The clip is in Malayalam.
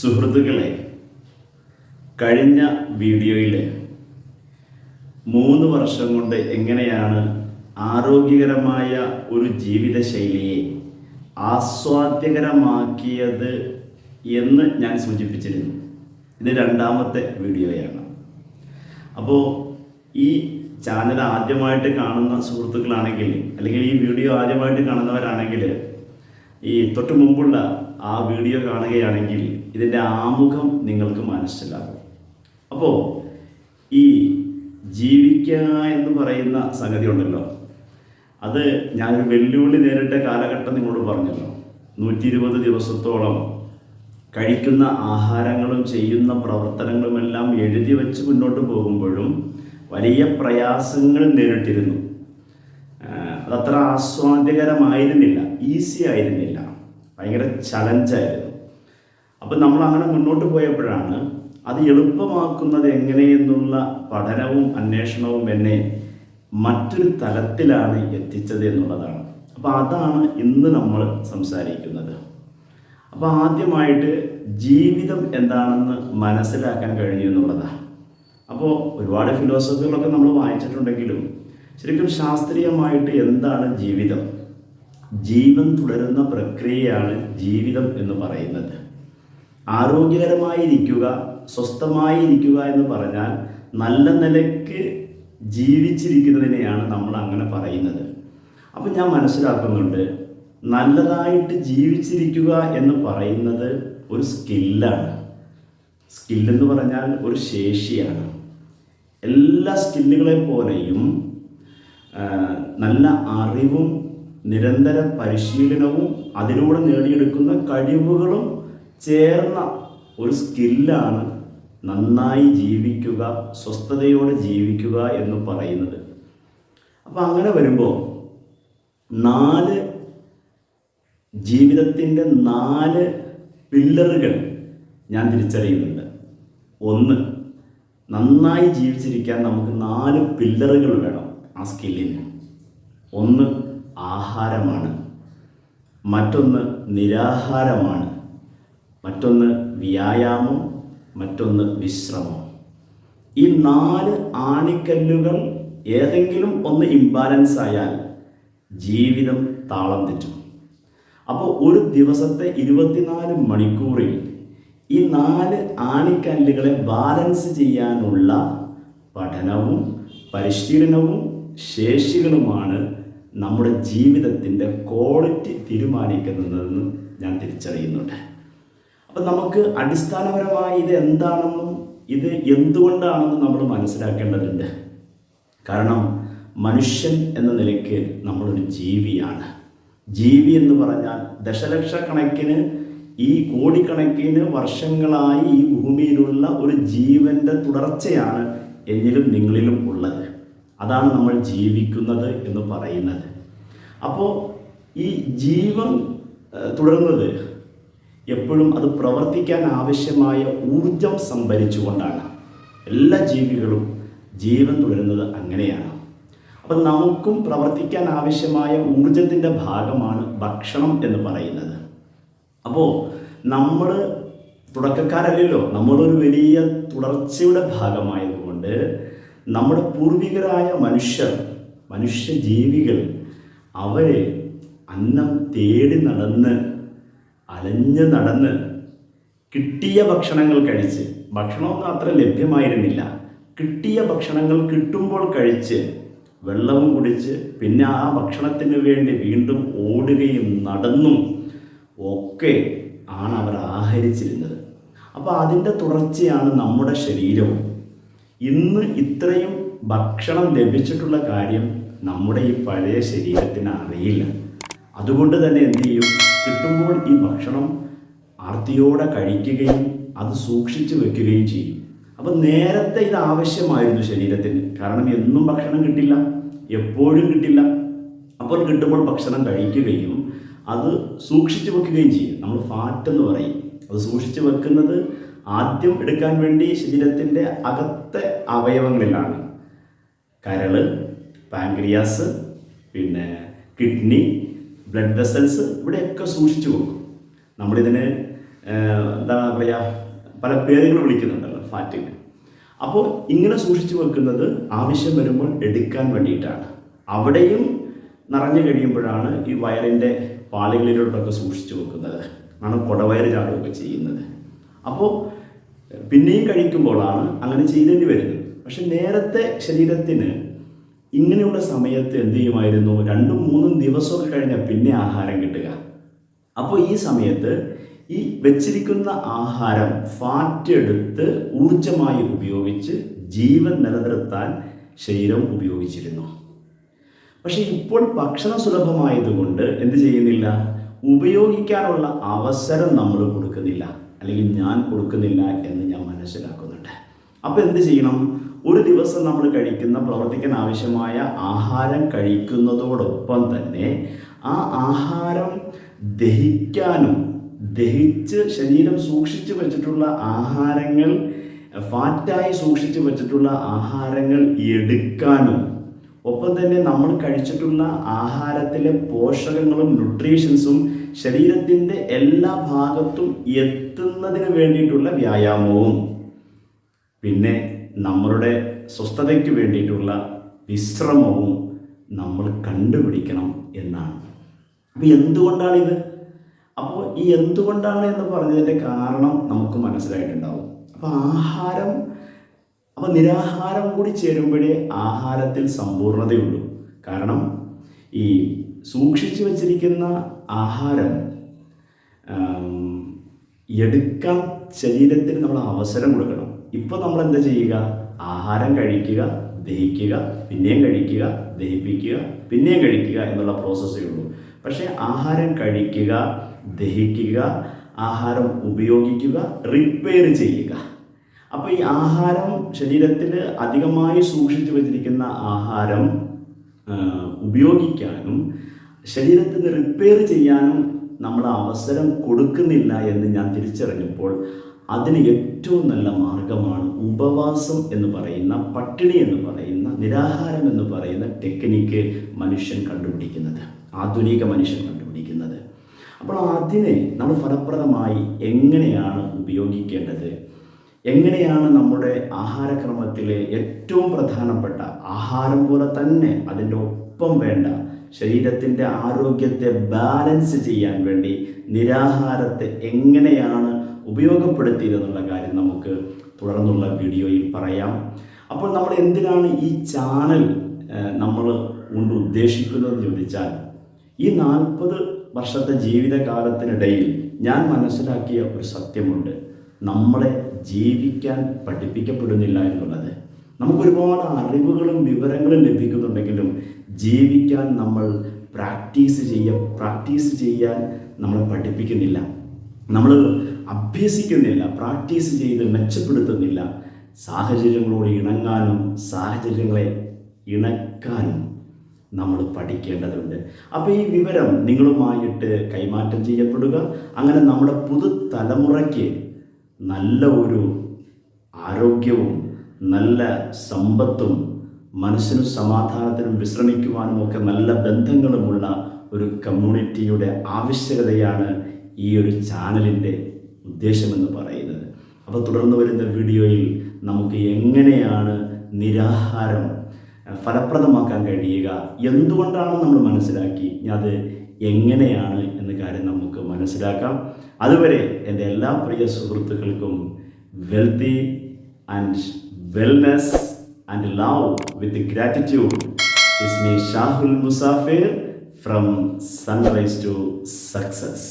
സുഹൃത്തുക്കളെ, കഴിഞ്ഞ വീഡിയോയിൽ 3 വർഷം കൊണ്ട് എങ്ങനെയാണ് ആരോഗ്യകരമായ ഒരു ജീവിതശൈലിയെ ആസ്വാദ്യകരമാക്കിയത് എന്ന് ഞാൻ സൂചിപ്പിച്ചിരുന്നു. ഇത് 2ാമത്തെ വീഡിയോയാണ്. അപ്പോൾ ഈ ചാനൽ ആദ്യമായിട്ട് കാണുന്ന സുഹൃത്തുക്കളാണെങ്കിൽ, അല്ലെങ്കിൽ ഈ വീഡിയോ ആദ്യമായിട്ട് കാണുന്നവരാണെങ്കിൽ, ഈ തൊട്ട് മുമ്പുള്ള ആ വീഡിയോ കാണുകയാണെങ്കിൽ ഇതിൻ്റെ ആമുഖം നിങ്ങൾക്ക് മനസ്സിലാകും. അപ്പോൾ ഈ ജീവിക്കുക എന്ന് പറയുന്ന സംഗതി ഉണ്ടല്ലോ, അത് ഞാനൊരു വെല്ലുവിളി നേരിട്ട കാലഘട്ടം നിങ്ങളോട് പറഞ്ഞല്ലോ. 120 ദിവസത്തോളം കഴിക്കുന്ന ആഹാരങ്ങളും ചെയ്യുന്ന പ്രവർത്തനങ്ങളുമെല്ലാം എഴുതി വെച്ച് മുന്നോട്ട് പോകുമ്പോഴും വലിയ പ്രയാസങ്ങൾ നേരിട്ടിരുന്നു. അതത്ര ആസ്വാദ്യകരമായിരുന്നില്ല, ഈസി ആയിരുന്നില്ല, ഭയങ്കര ചലഞ്ചായിരുന്നു. അപ്പം നമ്മൾ അങ്ങനെ മുന്നോട്ട് പോയപ്പോഴാണ് അത് എളുപ്പമാക്കുന്നത് എങ്ങനെയെന്നുള്ള പഠനവും അന്വേഷണവും എന്നെ മറ്റൊരു തലത്തിലാണ് എത്തിച്ചത് എന്നുള്ളതാണ്. അപ്പോൾ അതാണ് ഇന്ന് നമ്മൾ സംസാരിക്കുന്നത്. അപ്പോൾ ആദ്യമായിട്ട് ജീവിതം എന്താണെന്ന് മനസ്സിലാക്കാൻ കഴിയും എന്നുള്ളതാണ്. അപ്പോൾ ഒരുപാട് ഫിലോസഫികളൊക്കെ നമ്മൾ വായിച്ചിട്ടുണ്ടെങ്കിലും ശരിക്കും ശാസ്ത്രീയമായിട്ട് എന്താണ് ജീവിതം? ജീവൻ തുടരുന്ന പ്രക്രിയയാണ് ജീവിതം എന്ന് പറയുന്നത്. ആരോഗ്യകരമായിരിക്കുക, സ്വസ്ഥമായിരിക്കുക എന്ന് പറഞ്ഞാൽ നല്ല നിലയ്ക്ക് ജീവിച്ചിരിക്കുന്നതിനെയാണ് നമ്മൾ അങ്ങനെ പറയുന്നത്. അപ്പം ഞാൻ മനസ്സിലാക്കുന്നുണ്ട്, നല്ലതായിട്ട് ജീവിച്ചിരിക്കുക എന്ന് പറയുന്നത് ഒരു സ്കില്ലാണ്. സ്കില്ലെന്ന് പറഞ്ഞാൽ ഒരു ശേഷിയാണ്. എല്ലാ സ്കില്ലുകളെ പോലെയും നല്ല അറിവും നിരന്തര പരിശീലനവും അതിലൂടെ നേടിയെടുക്കുന്ന കഴിവുകളും ചേർന്ന ഒരു സ്കില്ലാണ് നന്നായി ജീവിക്കുക, സ്വസ്ഥതയോടെ ജീവിക്കുക എന്ന് പറയുന്നത്. അപ്പം അങ്ങനെ വരുമ്പോൾ ജീവിതത്തിൻ്റെ 4 പില്ലറുകൾ ഞാൻ തിരിച്ചറിയുന്നുണ്ട്. 1, നന്നായി ജീവിച്ചിരിക്കാൻ നമുക്ക് 4 പില്ലറുകൾ വേണം ആ സ്കില്ലിന്. 1 ആഹാരമാണ്, മറ്റൊന്ന് നിരാഹാരമാണ്, മറ്റൊന്ന് വ്യായാമം, മറ്റൊന്ന് വിശ്രമം. ഈ 4 ആണിക്കല്ലുകൾ ഏതെങ്കിലും ഒന്ന് ഇംബാലൻസ് ആയാൽ ജീവിതം താളം തെറ്റും. അപ്പോൾ ഒരു ദിവസത്തെ 24 മണിക്കൂറിൽ ഈ 4 ആണിക്കല്ലുകളെ ബാലൻസ് ചെയ്യാനുള്ള പഠനവും പരിശീലനവും ശേഷികളുമാണ് നമ്മുടെ ജീവിതത്തിൻ്റെ ക്വാളിറ്റി തീരുമാനിക്കുന്നതെന്ന് ഞാൻ തിരിച്ചറിയുന്നുണ്ട്. അപ്പം നമുക്ക് അടിസ്ഥാനപരമായി ഇത് എന്താണെന്നും ഇത് എന്തുകൊണ്ടാണെന്നും നമ്മൾ മനസ്സിലാക്കേണ്ടതുണ്ട്. കാരണം മനുഷ്യൻ എന്ന നിലയ്ക്ക് നമ്മളൊരു ജീവിയാണ്. ജീവി എന്ന് പറഞ്ഞാൽ ദശലക്ഷക്കണക്കിന്, ഈ കോടിക്കണക്കിന് വർഷങ്ങളായി ഈ ഭൂമിയിലുള്ള ഒരു ജീവൻ്റെ തുടർച്ചയാണ് എന്നിലും നിങ്ങളിലും ഉള്ളത്. അതാണ് നമ്മൾ ജീവിക്കുന്നത് എന്ന് പറയുന്നത്. അപ്പോൾ ഈ ജീവൻ തുടരുന്നത് എപ്പോഴും അത് പ്രവർത്തിക്കാൻ ആവശ്യമായ ഊർജം സംഭരിച്ചുകൊണ്ടാണ്. എല്ലാ ജീവികളും ജീവൻ തുടരുന്നത് അങ്ങനെയാണ്. അപ്പം നമുക്കും പ്രവർത്തിക്കാൻ ആവശ്യമായ ഊർജത്തിൻ്റെ ഭാഗമാണ് ഭക്ഷണം എന്ന് പറയുന്നത്. അപ്പോൾ നമ്മൾ തുടക്കക്കാരല്ലല്ലോ, നമ്മളൊരു വലിയ തുടർച്ചയുടെ ഭാഗമായതുകൊണ്ട് നമ്മുടെ പൂർവികരായ മനുഷ്യജീവികൾ അവർ അന്നം തേടി അലഞ്ഞ് നടന്ന് കിട്ടിയ ഭക്ഷണങ്ങൾ കഴിച്ച്, ഭക്ഷണമൊന്നും അത്ര ലഭ്യമായിരുന്നില്ല, കിട്ടിയ ഭക്ഷണങ്ങൾ കിട്ടുമ്പോൾ കഴിച്ച് വെള്ളവും കുടിച്ച് പിന്നെ ആ ഭക്ഷണത്തിന് വേണ്ടി വീണ്ടും ഓടുകയും നടന്നും ഒക്കെ ആണ് അവർ ആഹരിച്ചിരുന്നത്. അപ്പോൾ അതിൻ്റെ തുടർച്ചയാണ് നമ്മുടെ ശരീരവും. ഇന്ന് ഇത്രയും ഭക്ഷണം ലഭിച്ചിട്ടുള്ള കാര്യം നമ്മുടെ ഈ പഴയ ശരീരത്തിന് അറിയില്ല. അതുകൊണ്ട് തന്നെ എന്ത് ചെയ്യും? കിട്ടുമ്പോൾ ഈ ഭക്ഷണം ആർത്തിയോടെ കഴിക്കുകയും അത് സൂക്ഷിച്ചു വെക്കുകയും ചെയ്യും. അപ്പം നേരത്തെ ഇത് ആവശ്യമായിരുന്നു ശരീരത്തിന്. കാരണം എന്നും ഭക്ഷണം കിട്ടില്ല, എപ്പോഴും കിട്ടില്ല. അപ്പോൾ കിട്ടുമ്പോൾ ഭക്ഷണം കഴിക്കുകയും അത് സൂക്ഷിച്ചു വെക്കുകയും ചെയ്യും. നമ്മൾ ഫാറ്റ് എന്ന് പറയും. അത് സൂക്ഷിച്ചു വെക്കുന്നത് ആദ്യം എടുക്കാൻ വേണ്ടി ശരീരത്തിൻ്റെ അകത്തെ അവയവങ്ങളിലാണ്. കരള്, പാൻക്രിയാസ്, പിന്നെ കിഡ്നി, ബ്ലഡ് വെസൽസ്, ഇവിടെയൊക്കെ സൂക്ഷിച്ചു വെക്കും. നമ്മളിതിന് എന്താ പറയുക, പല പേരുകൾ വിളിക്കുന്നുണ്ടല്ലോ ഫാറ്റിന്. അപ്പോൾ ഇങ്ങനെ സൂക്ഷിച്ചു വെക്കുന്നത് ആവശ്യം വരുമ്പോൾ എടുക്കാൻ വേണ്ടിയിട്ടാണ്. അവിടെയും നിറഞ്ഞു കഴിയുമ്പോഴാണ് ഈ വയറിൻ്റെ പാളികളിലോട്ടൊക്കെ സൂക്ഷിച്ചു വെക്കുന്നത്, ആണ് കുടവയറ് ചാടുകയൊക്കെ ചെയ്യുന്നത്. അപ്പോൾ പിന്നെയും കഴിക്കുമ്പോഴാണ് അങ്ങനെ ചെയ്യേണ്ടി വരുന്നത്. പക്ഷെ നേരത്തെ ശരീരത്തിന് ഇങ്ങനെയുള്ള സമയത്ത് എന്ത് ചെയ്യുമായിരുന്നു, 2-3 ദിവസമൊക്കെ കഴിഞ്ഞാൽ പിന്നെ ആഹാരം കിട്ടുക. അപ്പോൾ ഈ സമയത്ത് ഈ വെച്ചിരിക്കുന്ന ആഹാരം ഫാറ്റ് എടുത്ത് ഊർജമായി ഉപയോഗിച്ച് ജീവൻ നിലനിർത്താൻ ശരീരം ഉപയോഗിച്ചിരുന്നു. പക്ഷെ ഇപ്പോൾ ഭക്ഷണം സുലഭമായതുകൊണ്ട് എന്ത് ചെയ്യുന്നില്ല, ഉപയോഗിക്കാനുള്ള അവസരം നമ്മൾ കൊടുക്കുന്നില്ല, അല്ലെങ്കിൽ ഞാൻ കൊടുക്കുന്നില്ല എന്ന് ഞാൻ മനസ്സിലാക്കുന്നുണ്ട്. അപ്പോൾ എന്ത് ചെയ്യണം, ഒരു ദിവസം നമ്മൾ കഴിക്കുന്ന പ്രവർത്തിക്കാൻ ആവശ്യമായ ആഹാരം കഴിക്കുന്നതോടൊപ്പം തന്നെ ആ ആഹാരം ദഹിക്കാനും, ദഹിച്ച് ശരീരം സൂക്ഷിച്ചു വെച്ചിട്ടുള്ള ആഹാരങ്ങൾ, ഫാറ്റായി സൂക്ഷിച്ചു വെച്ചിട്ടുള്ള ആഹാരങ്ങൾ എടുക്കാനും, ഒപ്പം തന്നെ നമ്മൾ കഴിച്ചിട്ടുള്ള ആഹാരത്തിലെ പോഷകങ്ങളും ന്യൂട്രീഷൻസും ശരീരത്തിൻ്റെ എല്ലാ ഭാഗത്തും എത്തുന്നതിന് വേണ്ടിയിട്ടുള്ള വ്യായാമവും, പിന്നെ നമ്മളുടെ സ്വസ്ഥതയ്ക്ക് വേണ്ടിയിട്ടുള്ള വിശ്രമവും നമ്മൾ കണ്ടുപിടിക്കണം എന്നാണ്. അപ്പോൾ എന്തുകൊണ്ടാണിത്? അപ്പോൾ ഈ എന്തുകൊണ്ടാണ് എന്ന് പറഞ്ഞതിൻ്റെ കാരണം നമുക്ക് മനസ്സിലായിട്ടുണ്ടാവും. അപ്പോൾ നിരാഹാരം കൂടി ചേരുമ്പോഴേ ആഹാരത്തിൽ സമ്പൂർണ്ണതയുള്ളൂ. കാരണം ഈ സൂക്ഷിച്ചു വച്ചിരിക്കുന്ന ആഹാരം എടുക്കാൻ ശരീരത്തിന് നമ്മൾ അവസരം കൊടുക്കണം. ഇപ്പോൾ നമ്മൾ എന്താ ചെയ്യുക, ആഹാരം കഴിക്കുക, ദഹിക്കുക, പിന്നെയും കഴിക്കുക, ദഹിപ്പിക്കുക, പിന്നെയും കഴിക്കുക എന്നുള്ള പ്രോസസ്സേ ഉള്ളൂ. പക്ഷേ ആഹാരം കഴിക്കുക, ദഹിക്കുക, ആഹാരം ഉപയോഗിക്കുക, റിപ്പയർ ചെയ്യുക. അപ്പോൾ ഈ ആഹാരം ശരീരത്തിൽ അധികമായി സൂക്ഷിച്ചു വച്ചിരിക്കുന്ന ആഹാരം ഉപയോഗിക്കാനും ശരീരത്തിന് റിപ്പയർ ചെയ്യാനും നമ്മൾ അവസരം കൊടുക്കുന്നില്ല എന്ന് ഞാൻ തിരിച്ചറിഞ്ഞപ്പോൾ അതിന് ഏറ്റവും നല്ല മാർഗമാണ് ഉപവാസം എന്ന് പറയുന്ന, പട്ടിണി എന്ന് പറയുന്ന, നിരാഹാരം എന്ന് പറയുന്ന ടെക്നിക്ക് മനുഷ്യൻ കണ്ടുപിടിക്കുന്നത്, ആധുനിക മനുഷ്യൻ കണ്ടുപിടിക്കുന്നത്. അപ്പോൾ അതിനെ നമ്മൾ ഫലപ്രദമായി എങ്ങനെയാണ് ഉപയോഗിക്കേണ്ടത്, എങ്ങനെയാണ് നമ്മുടെ ആഹാരക്രമത്തിലെ ഏറ്റവും പ്രധാനപ്പെട്ട ആഹാരം പോലെ തന്നെ അതിൻ്റെ ഒപ്പം വേണ്ട ശരീരത്തിൻ്റെ ആരോഗ്യത്തെ ബാലൻസ് ചെയ്യാൻ വേണ്ടി നിരാഹാരത്തെ എങ്ങനെയാണ് ഉപയോഗപ്പെടുത്തിയതെന്നുള്ള കാര്യം നമുക്ക് തുടർന്നുള്ള വീഡിയോയിൽ പറയാം. അപ്പോൾ നമ്മൾ എന്തിനാണ് ഈ ചാനൽ നമ്മൾ കൊണ്ട് ഉദ്ദേശിക്കുന്നതെന്ന് ചോദിച്ചാൽ, ഈ 40 വർഷത്തെ ജീവിതകാലത്തിനിടയിൽ ഞാൻ മനസ്സിലാക്കിയ ഒരു സത്യമുണ്ട്. നമ്മളെ ജീവിക്കാൻ പഠിപ്പിക്കപ്പെടുന്നില്ല എന്നുള്ളത്. നമുക്കൊരുപാട് അറിവുകളും വിവരങ്ങളും ലഭിക്കുന്നുണ്ടെങ്കിലും ജീവിക്കാൻ നമ്മൾ പ്രാക്ടീസ് ചെയ്യാൻ നമ്മളെ പഠിപ്പിക്കുന്നില്ല, നമ്മൾ അഭ്യസിക്കുന്നില്ല, പ്രാക്ടീസ് ചെയ്ത് മെച്ചപ്പെടുത്തുന്നില്ല. സാഹചര്യങ്ങളോട് ഇണങ്ങാനും സാഹചര്യങ്ങളെ ഇണക്കാനും നമ്മൾ പഠിക്കേണ്ടതുണ്ട്. അപ്പോൾ ഈ വിവരം നിങ്ങളുമായിട്ട് കൈമാറ്റം ചെയ്യപ്പെടുക, അങ്ങനെ നമ്മുടെ പുതുതലമുറയ്ക്ക് നല്ല ഒരു ആരോഗ്യവും നല്ല സമ്പത്തും മനസ്സിനും സമാധാനത്തിനും വിശ്രമിക്കുവാനും ഒക്കെ നല്ല ബന്ധങ്ങളുമുള്ള ഒരു കമ്മ്യൂണിറ്റിയുടെ ആവശ്യകതയാണ് ഈ ഒരു ചാനലിൻ്റെ ഉദ്ദേശമെന്ന് പറയുന്നത്. അപ്പോൾ തുടർന്ന് വരുന്ന വീഡിയോയിൽ നമുക്ക് എങ്ങനെയാണ് നിരാഹാരം ഫലപ്രദമാക്കാൻ കഴിയുക, എന്തുകൊണ്ടാണ് നമ്മൾ മനസ്സിലാക്കി, അത് എങ്ങനെയാണ് എന്ന കാര്യം നമുക്ക് മനസ്സിലാക്കാം. അതുവരെ എൻ്റെ എല്ലാ പ്രിയ സുഹൃത്തുക്കൾക്കും wealthy and wellness and love with gratitude. It's me Shahul Musafir from sunrise to success.